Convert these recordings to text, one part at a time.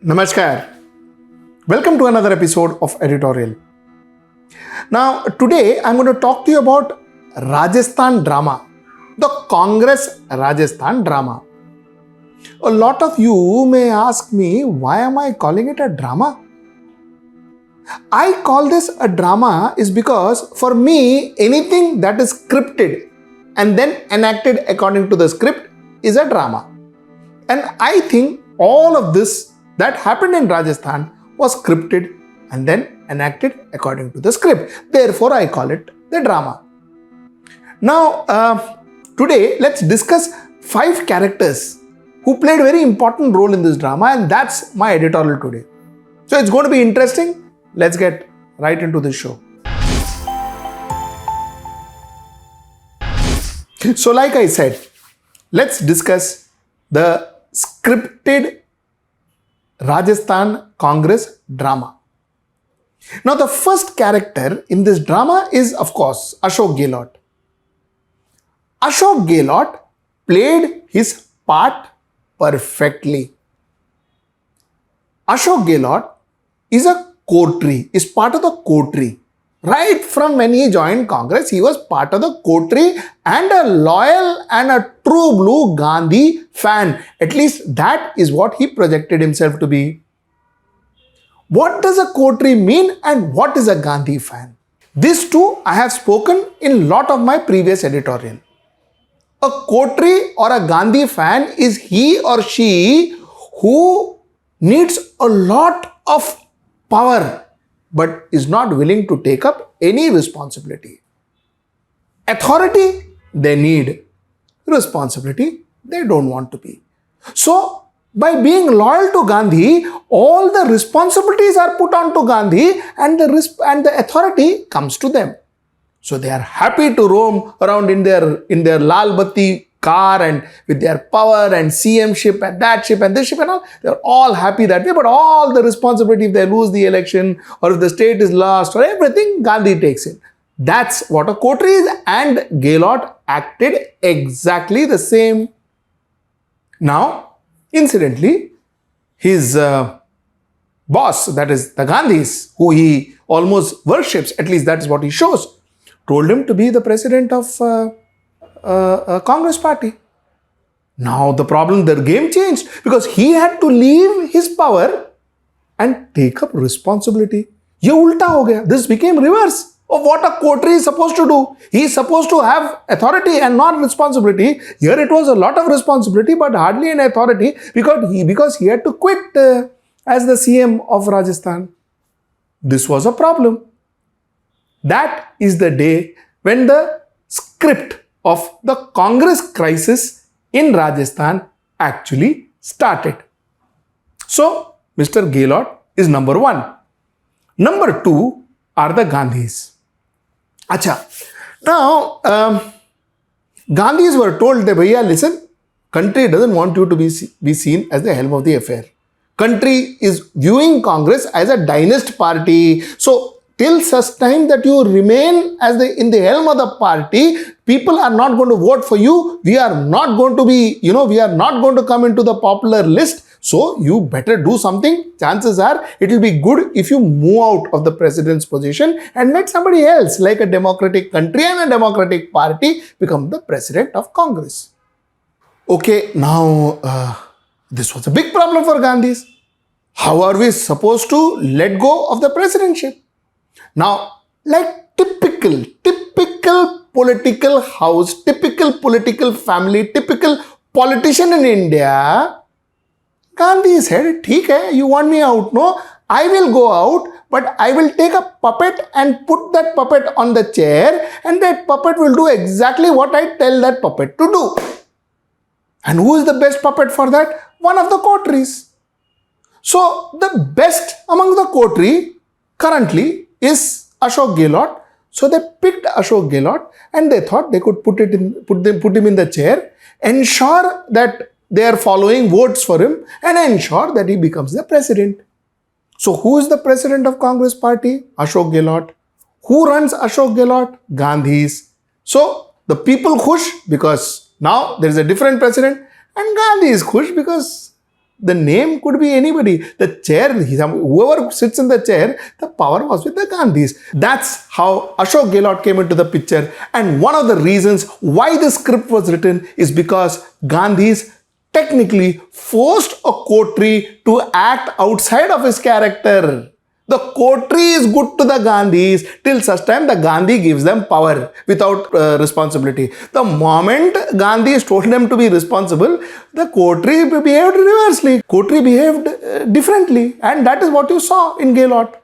Namaskar. Welcome to another episode of Editorial. Now, today I'm going to talk to you about Rajasthan drama, the Congress Rajasthan drama. A lot of you may ask me, why am I calling it a drama? I call this a drama is because for me, anything that is scripted and then enacted according to the script is a drama. And I think all of this that happened in Rajasthan was scripted and then enacted according to the script. Therefore, I call it the drama. Now, today, let's discuss 5 characters who played a very important role in this drama, and that's my editorial today. So, it's going to be interesting. Let's get right into the show. So, like I said, let's discuss the scripted Rajasthan Congress drama. Now, the first character in this drama is, of course, Ashok Gehlot. Ashok Gehlot played his part perfectly. Ashok Gehlot is a coterie, is part of the coterie. Right from when he joined Congress, he was part of the coterie and a loyal and a true blue Gandhi fan. At least that is what he projected himself to be. What does a coterie mean and what is a Gandhi fan? These two I have spoken in lot of my previous editorial. A coterie or a Gandhi fan is he or she who needs a lot of power but is not willing to take up any responsibility. Authority, they need. Responsibility, they don't want to be. So, by being loyal to Gandhi, all the responsibilities are put on to Gandhi and the authority comes to them. So, they are happy to roam around in their Lal Batti car and with their power and CM ship and that ship and this ship and all. They're all happy that way, but all the responsibility if they lose the election or if the state is lost or everything, Gandhi takes it. That's what a coterie is, and Gehlot acted exactly the same. Now, incidentally, his boss, that is the Gandhis, who he almost worships, at least that is what he shows, told him to be the president of Congress party. Now the problem, the game changed because he had to leave his power and take up responsibility. Ye ulta ho gaya. This became reverse of what a coterie is supposed to do. He is supposed to have authority and not responsibility. Here it was a lot of responsibility but hardly an authority because he had to quit as the CM of Rajasthan. This was a problem. That is the day when the script of the Congress crisis in Rajasthan actually started. So, Mr. Gehlot is number 1. Number 2 are the Gandhis. Acha. Now, Gandhis were told that, bhaiya, listen, country doesn't want you to be seen as the helm of the affair. Country is viewing Congress as a dynasty party. So, till such time that you remain as in the helm of the party, people are not going to vote for you. We are not going to be, we are not going to come into the popular list. So you better do something. Chances are it will be good if you move out of the president's position and let somebody else, like a democratic country and a democratic party, become the president of Congress. Okay, now this was a big problem for Gandhis. How are we supposed to let go of the presidency? Now, like typical political house, typical political family, typical politician in India, Gandhi said, "Theek hai, you want me out? No, I will go out, but I will take a puppet and put that puppet on the chair and that puppet will do exactly what I tell that puppet to do." And who is the best puppet for that? One of the coteries. So, the best among the coterie currently is Ashok Gehlot. So they picked Ashok Gehlot and they thought they could put him in the chair, ensure that they are following votes for him and ensure that he becomes the president. So who is the president of Congress party? Ashok Gehlot. Who runs Ashok Gehlot? Gandhis. So the people khush because now there is a different president, and Gandhi is khush because The name could be anybody. The chair, whoever sits in the chair, the power was with the Gandhis. That's how Ashok Gehlot came into the picture. And one of the reasons why the script was written is because Gandhis technically forced a coterie to act outside of his character. The coterie is good to the Gandhis till such time the Gandhi gives them power without responsibility. The moment Gandhis told them to be responsible, the coterie behaved reversely. Coterie behaved differently, and that is what you saw in Gehlot.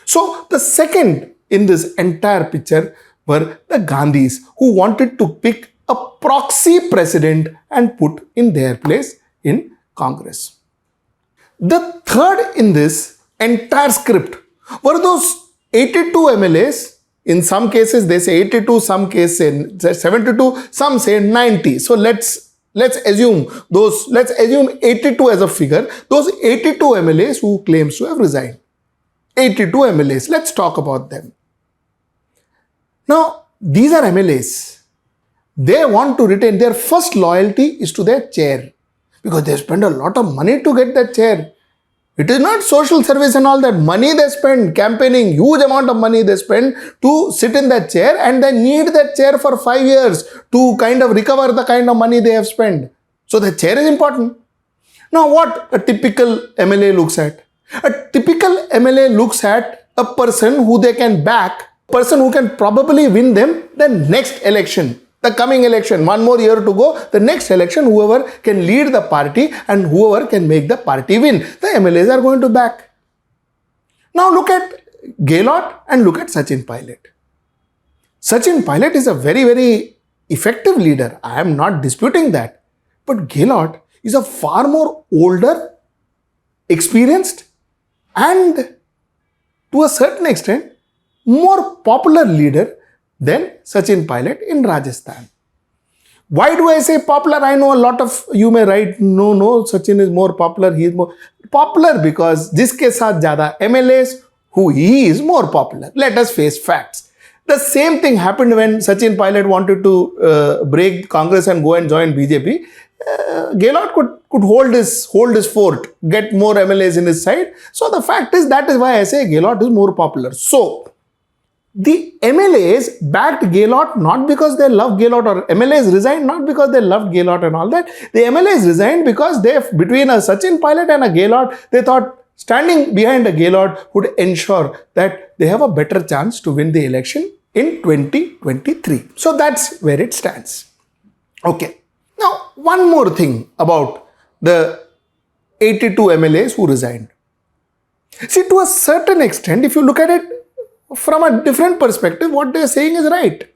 So the second in this entire picture were the Gandhis, who wanted to pick a proxy president and put in their place in Congress. The third in this entire script were those 82 MLAs. In some cases they say 82, some cases say 72, some say 90. So let's assume 82 as a figure. Those 82 MLAs who claims to have resigned. 82 MLAs. Let's talk about them. Now, these are MLAs. They want to retain, their first loyalty is to their chair, because they spend a lot of money to get that chair. It is not social service and all that. Money they spend, campaigning, huge amount of money they spend to sit in that chair, and they need that chair for 5 years to kind of recover the kind of money they have spent. So the chair is important. Now what a typical MLA looks at? A typical MLA looks at a person who they can back, a person who can probably win them the next election. The coming election, 1 more year to go, the next election, whoever can lead the party and whoever can make the party win, the MLAs are going to back. Now look at Gehlot and look at Sachin Pilot. Sachin Pilot is a very, very effective leader. I am not disputing that. But Gehlot is a far more older, experienced, and to a certain extent, more popular leader than Sachin Pilot in Rajasthan. Why do I say popular? I know a lot of you may write, no, Sachin is more popular, he is more popular because jiske saath jyada MLAs, who he is more popular. Let us face facts. The same thing happened when Sachin Pilot wanted to break Congress and go and join BJP. Gehlot could hold his fort, get more MLAs in his side. So the fact is, that is why I say Gehlot is more popular. So the MLAs backed Gehlot not because they love Gehlot, or MLAs resigned not because they loved Gehlot and all that. The MLAs resigned because between a Sachin Pilot and a Gehlot, they thought standing behind a Gehlot would ensure that they have a better chance to win the election in 2023. So that's where it stands. Okay. Now, one more thing about the 82 MLAs who resigned. See, to a certain extent, if you look at it from a different perspective, what they are saying is right.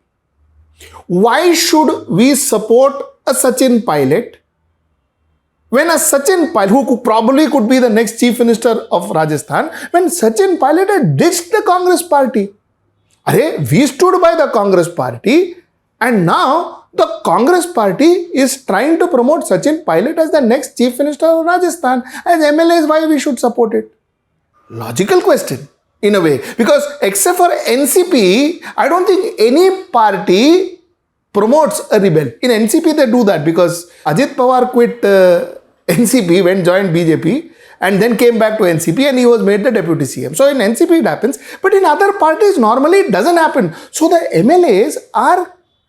Why should we support a Sachin Pilot when a Sachin Pilot, who probably could be the next chief minister of Rajasthan, when Sachin Pilot had ditched the Congress party? We stood by the Congress party, and now the Congress party is trying to promote Sachin Pilot as the next chief minister of Rajasthan. As MLAs, why we should support it? Logical question. In a way, because except for NCP, I don't think any party promotes a rebel. In NCP, they do that because Ajit Pawar quit NCP, went joined BJP, and then came back to NCP, and he was made the deputy CM. So in NCP it happens, but in other parties normally it doesn't happen. So the MLAs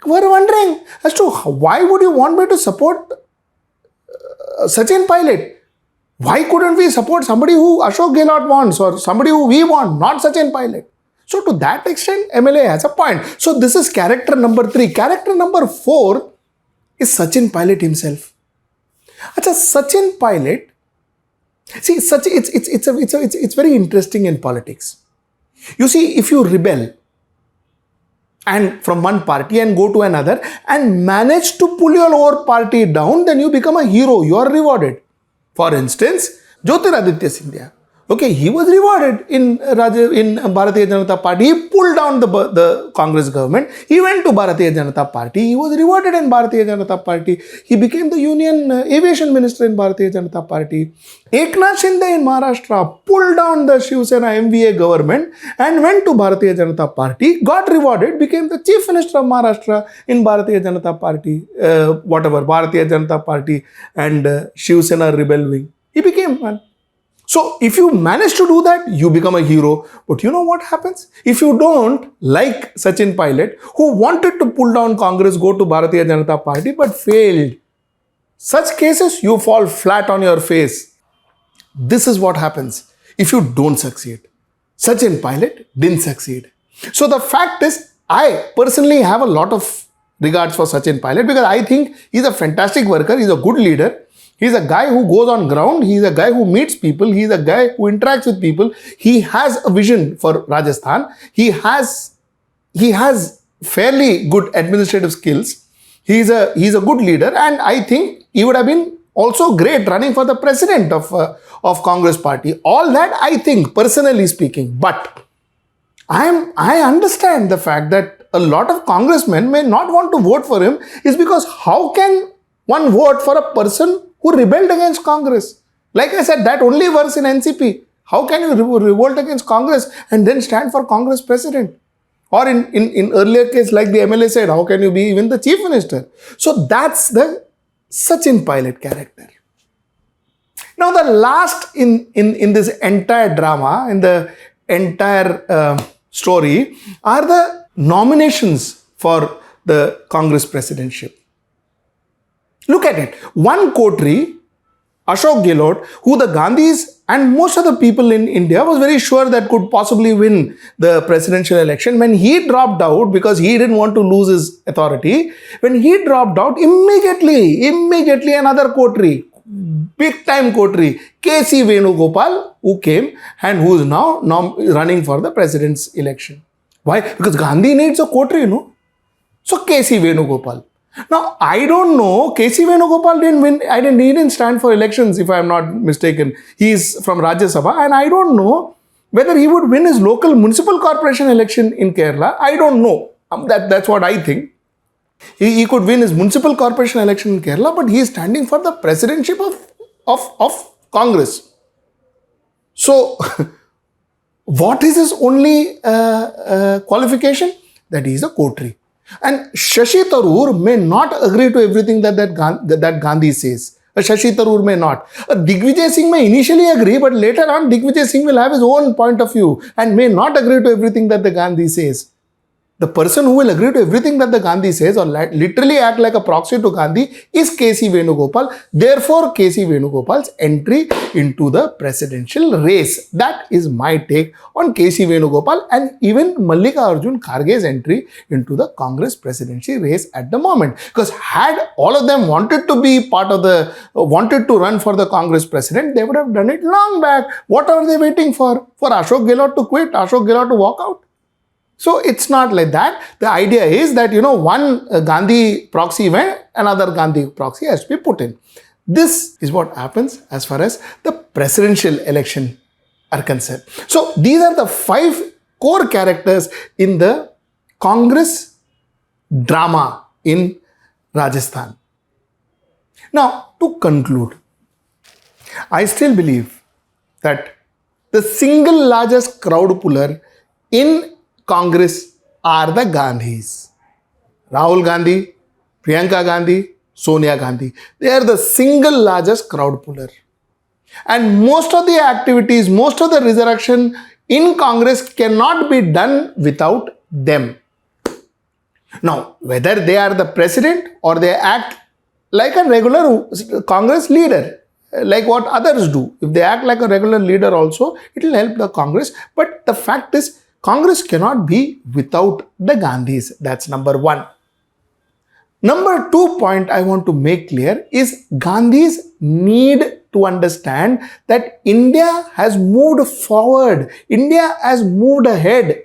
were wondering as to why would you want me to support Sachin Pilot? Why couldn't we support somebody who Ashok Gehlot wants, or somebody who we want, not Sachin Pilot? So to that extent, MLA has a point. So this is character number 3. Character number 4 is Sachin Pilot himself. Sachin Pilot, see, it's very interesting in politics. You see, if you rebel and from one party and go to another and manage to pull your own party down, then you become a hero. You are rewarded. For instance, Jyotiraditya Scindia. Okay, he was rewarded in Bharatiya Janata Party. He pulled down the Congress government. He went to Bharatiya Janata Party. He was rewarded in Bharatiya Janata Party. He became the Union Aviation Minister in Bharatiya Janata Party. Eknath Shinde in Maharashtra pulled down the Shiv Sena MVA government and went to Bharatiya Janata Party, got rewarded, became the Chief Minister of Maharashtra in Bharatiya Janata Party, Bharatiya Janata Party and Shiv Sena Rebel Wing. He became one. So if you manage to do that, you become a hero. But you know what happens? If you don't, like Sachin Pilot, who wanted to pull down Congress, go to Bharatiya Janata Party, but failed. Such cases, you fall flat on your face. This is what happens if you don't succeed. Sachin Pilot didn't succeed. So the fact is, I personally have a lot of regards for Sachin Pilot because I think he's a fantastic worker, he's a good leader. He's a guy who goes on ground. He's a guy who meets people. He's a guy who interacts with people. He has a vision for Rajasthan. He has fairly good administrative skills. He's a good leader, and I think he would have been also great running for the president of Congress party. All that I think, personally speaking. But I understand the fact that a lot of congressmen may not want to vote for him is because how can one vote for a person who rebelled against Congress? Like I said, that only works in NCP. How can you revolt against Congress and then stand for Congress president? Or in earlier case, like the MLA said, how can you be even the chief minister? So that's the Sachin Pilot character. Now the last in this entire drama, in the entire story, are the nominations for the Congress presidentship. Look at it. One coterie, Ashok Gehlot, who the Gandhis and most of the people in India was very sure that could possibly win the presidential election. When he dropped out because he didn't want to lose his authority, when he dropped out, immediately another coterie, big time coterie, K.C. Venugopal, who came and who is now running for the president's election. Why? Because Gandhi needs a coterie, no? So K.C. Venugopal. Now, I don't know, K.C. Venugopal didn't win, he didn't stand for elections if I am not mistaken. He is from Rajya Sabha, and I don't know whether he would win his local municipal corporation election in Kerala. I don't know. That's what I think. He could win his municipal corporation election in Kerala, but he is standing for the presidentship of Congress. So, what is his only qualification? That he is a coterie. And Shashi Tharoor may not agree to everything that Gandhi says. Shashi Tharoor may not. Digvijaya Singh may initially agree, but later on Digvijaya Singh will have his own point of view and may not agree to everything that the Gandhi says. The person who will agree to everything that the Gandhi says or literally act like a proxy to Gandhi is K.C. Venugopal. Therefore, K.C. Venugopal's entry into the presidential race. That is my take on K.C. Venugopal and even Mallikarjun Kharge's entry into the Congress presidency race at the moment. Because had all of them wanted to be wanted to run for the Congress president, they would have done it long back. What are they waiting for? For Ashok Gehlot to quit, Ashok Gehlot to walk out? So it's not like that. The idea is that, one Gandhi proxy went, another Gandhi proxy has to be put in. This is what happens as far as the presidential election are concerned. So these are the 5 core characters in the Congress drama in Rajasthan. Now, to conclude, I still believe that the single largest crowd puller in Congress are the Gandhis. Rahul Gandhi, Priyanka Gandhi, Sonia Gandhi. They are the single largest crowd puller. And most of the activities, most of the resurrection in Congress cannot be done without them. Now, whether they are the president or they act like a regular Congress leader, like what others do, if they act like a regular leader also, it will help the Congress. But the fact is, Congress cannot be without the Gandhis. That's number 1. Number 2 point I want to make clear is Gandhis need to understand that India has moved forward. India has moved ahead.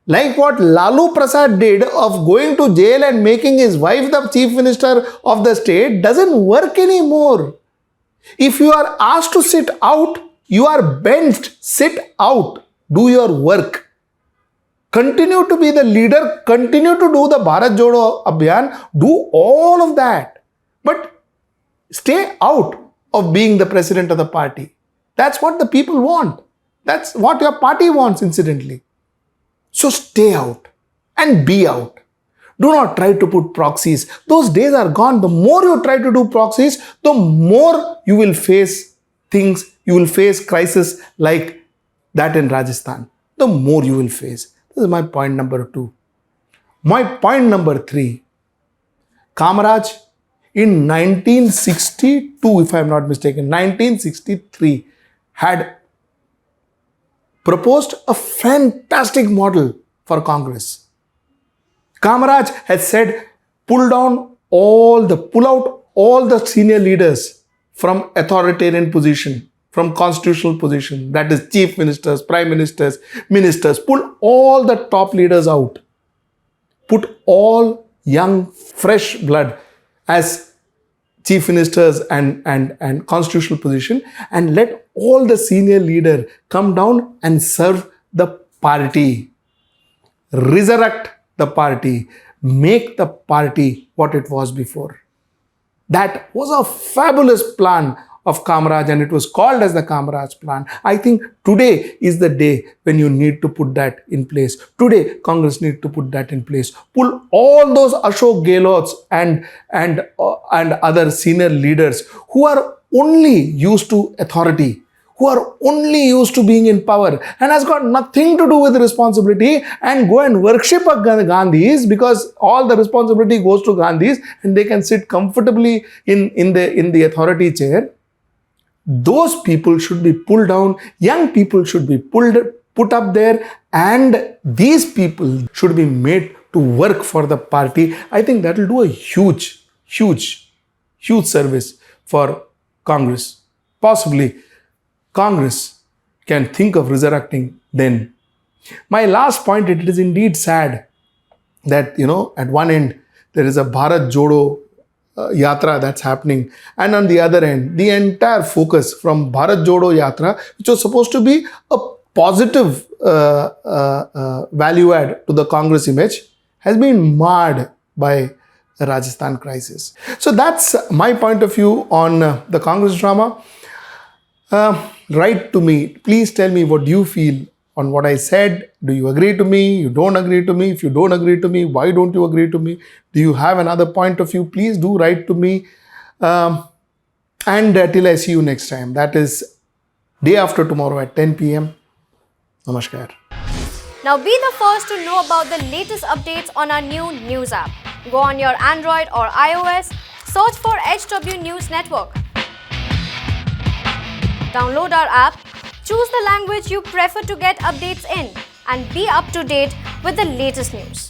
Like what Lalu Prasad did of going to jail and making his wife the chief minister of the state doesn't work anymore. If you are asked to sit out, you are benched. Sit out. Do your work. Continue to be the leader, continue to do the Bharat Jodo Abhiyan, do all of that. But stay out of being the president of the party. That's what the people want. That's what your party wants, incidentally. So stay out and be out. Do not try to put proxies. Those days are gone. The more you try to do proxies, the more you will face things, you will face crisis like that in Rajasthan, the more you will face. This is my point number 2. My point number 3, Kamaraj in 1962, if I am not mistaken, 1963, had proposed a fantastic model for Congress. Kamaraj had said, pull out all the senior leaders from authoritarian position, from constitutional position, that is chief ministers, prime ministers, ministers, pull all the top leaders out. Put all young, fresh blood as chief ministers and constitutional position, and let all the senior leader come down and serve the party. Resurrect the party. Make the party what it was before. That was a fabulous plan of Kamaraj, and it was called as the Kamaraj plan. I think today is the day when you need to put that in place. Today, Congress needs to put that in place. Pull all those Ashok Gehlots and other senior leaders who are only used to authority, who are only used to being in power and has got nothing to do with responsibility, and go and worship a Gandhis, because all the responsibility goes to Gandhis and they can sit comfortably in the authority chair. Those people should be pulled down. Young people should be put up there, and these people should be made to work for the party. I think that will do a huge service for Congress. Possibly Congress can think of resurrecting then. My last point, it is indeed sad that, at one end there is a Bharat Jodo Yatra that's happening, and on the other end, the entire focus from Bharat Jodo Yatra, which was supposed to be a positive value add to the Congress image, has been marred by the Rajasthan crisis. So that's my point of view on the Congress drama. Write to me. Please tell me what you feel on what I said. Do you agree to me? You don't agree to me? If you don't agree to me, why don't you agree to me? Do you have another point of view? Please do write to me. And till I see you next time, that is day after tomorrow at 10 p.m. Namaskar. Now be the first to know about the latest updates on our new news app. Go on your Android or iOS, search for HW News Network. Download our app, choose the language you prefer to get updates in, and be up to date with the latest news.